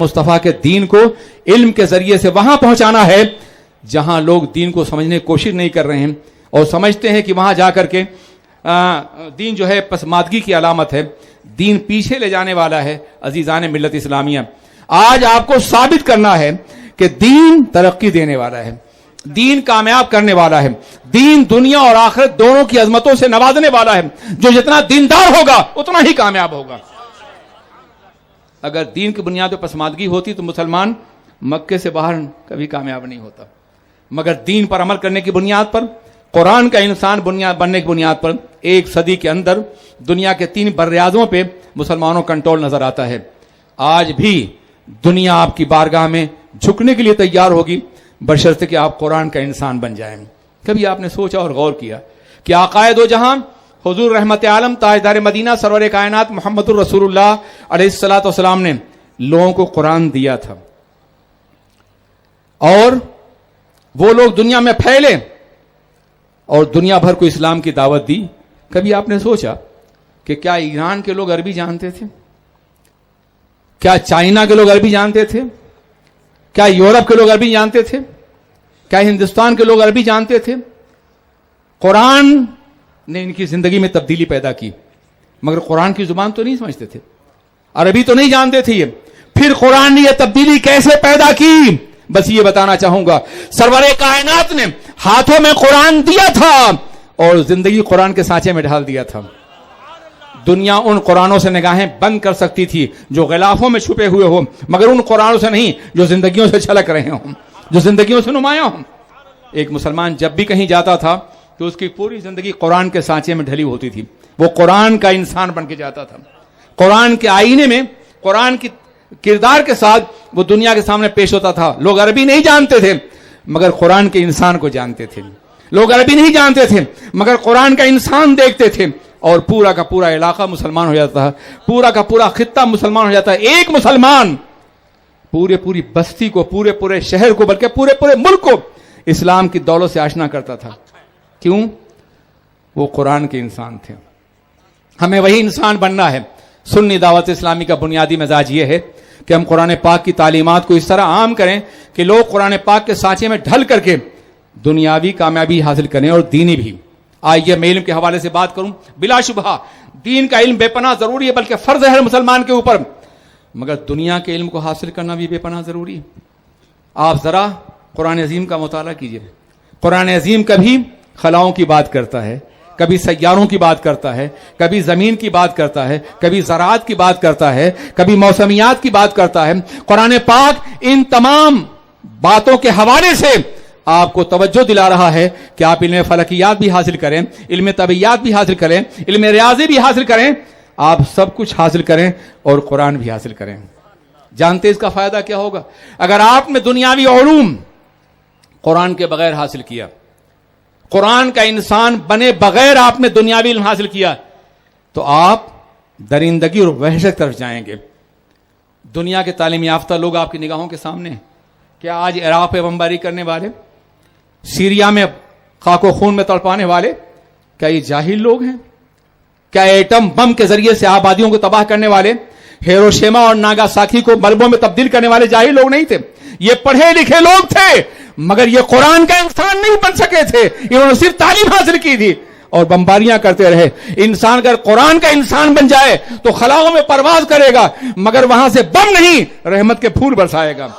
मुस्तफ़ा के दीन को इल्म के जरिए से वहां पहुंचाना है जहां लोग दीन को समझने की कोशिश नहीं कर रहे हैं और समझते हैं कि वहां जाकर के दीन जो है पसमादगी की अलामत है, दीन पीछे ले जाने वाला है। अजीजान मिल्लत इस्लामिया, आज आपको साबित करना है कि दीन तरक्की देने वाला है, दीन कामयाब करने वाला है, दीन दुनिया और आखिरत दोनों की अजमतों से नवाजने वाला है। जो जितना दीनदार होगा उतना ही कामयाब होगा। अगर दीन की बुनियाद पर पसमादगी होती तो मुसलमान मक्के से बाहर कभी कामयाब नहीं होता, मगर दीन पर अमल करने की बुनियाद पर, कुरान का इंसान बुनियाद बनने की बुनियाद पर एक सदी के अंदर दुनिया के 3 बर्राज़ों पे मुसलमानों का कंट्रोल नजर आता है। आज भी दुनिया आपकी बारगाह में झुकने के लिए तैयार होगी बशर्ते कि आप कुरान का इंसान बन जाएं। कभी आपने सोचा और गौर किया कि आकाए दो जहां हुजूर रहमत आलम ताजदार मदीना सरवर कायनात मोहम्मदुर रसूलुल्लाह अलैहिस्सलातु वस्सलाम ने लोगों को कुरान दिया था और वो लोग दुनिया में फैले और दुनिया भर को इस्लाम की दावत दी। कभी आपने सोचा कि क्या ईरान के लोग अरबी जानते थे? क्या चाइना के लोग अरबी जानते थे? क्या यूरोप के लोग अरबी जानते थे? क्या हिंदुस्तान के लोग अरबी जानते थे? कुरान ने इनकी जिंदगी में तब्दीली पैदा की, मगर कुरान की जुबान तो नहीं समझते थे, अरबी तो नहीं जानते थे ये। फिर कुरान ने यह तब्दीली कैसे पैदा की? बस ये बताना चाहूंगा। सरवरे कायनात ने हाथों में कुरान दिया था और जिंदगी कुरान के सांचे में ढाल दिया था। दुनिया उन कुरानों से निगाहें बंद कर सकती थी जो गिलाफों में छुपे हुए हो, मगर उन कुरानों से नहीं जो जिंदगियों से छलक रहे हों, जो जिंदगियों से नुमाया हों। एक मुसलमान जब भी कहीं जाता था तो उसकी पूरी जिंदगी कुरान के सांचे में ढली होती थी। वो कुरान का इंसान बन के जाता था, कुरान के आईने में कुरान की किरदार के साथ वो दुनिया के सामने पेश होता था। लोग अरबी नहीं जानते थे मगर कुरान के इंसान को जानते थे, लोग अरबी नहीं जानते थे मगर कुरान का इंसान देखते थे और पूरा का पूरा इलाका मुसलमान हो जाता है, पूरा का पूरा खित्ता मुसलमान हो जाता है। एक मुसलमान पूरी बस्ती को, पूरे शहर को, बल्कि पूरे मुल्क को इस्लाम की दौलत से आशना करता था। क्यों? वो कुरान के इंसान थे। हमें वही इंसान बनना है। सुन्नी दावत इस्लामी का बुनियादी मिजाज ये है कि हम कुरान पाक की तालीमात को इस तरह आम करें कि लोग कुरान पाक के सांचे में ढल करके दुनियावी कामयाबी हासिल करें और दीनी भी। आइए मैं इल्म के हवाले से बात करूं। बिलाशुबहा दीन का इल्म बेपनाह जरूरी है, बल्कि फर्ज है हर मुसलमान के ऊपर, मगर दुनिया के इल्म को हासिल करना भी बेपनाह जरूरी है। आप जरा कुरान अजीम का मुताला कीजिए। कुरान अजीम कभी खलाओं की बात करता है, कभी सैयारों की बात करता है, कभी जमीन की बात करता है, कभी ज़राअत की बात करता है, कभी मौसमियात की बात करता है। कुरान पाक इन तमाम बातों के हवाले से आपको तवज्जो दिला रहा है कि आप इल्म फलकियात भी हासिल करें, इल्म तबैयात भी हासिल करें, इल्म रियाज़ी भी हासिल करें, आप सब कुछ हासिल करें और कुरान भी हासिल करें। जानते इसका फायदा क्या होगा? अगर आपने दुनियावी उलूम कुरान के बगैर हासिल किया, कुरान का इंसान बने बगैर आपने दुनियावी इल्म हासिल किया, तो आप दरिंदगी और वहशत तरफ जाएंगे। दुनिया के तालीम याफ्ता लोग आपकी निगाहों के सामने, क्या आज इराक पे बमबारी करने वाले, सीरिया में खाको खून में तड़पाने वाले, क्या ये जाहिल लोग हैं? क्या एटम बम के जरिए से आबादियों को तबाह करने वाले, हिरोशिमा और नागासाकी को मलबों में तब्दील करने वाले जाहिल लोग नहीं थे? ये पढ़े लिखे लोग थे, मगर ये कुरान का इंसान नहीं बन सके थे। इन्होंने सिर्फ तालीम हासिल की थी और बमबारियां करते रहे। इंसान अगर कुरान का इंसान बन जाए तो खलाओं में परवाज करेगा, मगर वहां से बम नहीं, रहमत के फूल बरसाएगा।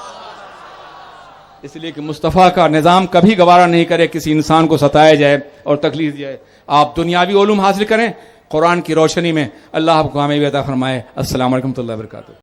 इसलिए कि मुस्तफ़ा का निज़ाम कभी गवारा नहीं करे किसी इंसान को सताया जाए और तकलीफ दिया जाए। आप दुनियावी उलूम हासिल करें कुरान की रोशनी में। अल्लाह आपको कामयाबी अता फरमाए। अस्सलाम वालेकुम व रहमतुल्लाहि व बरकातुहू।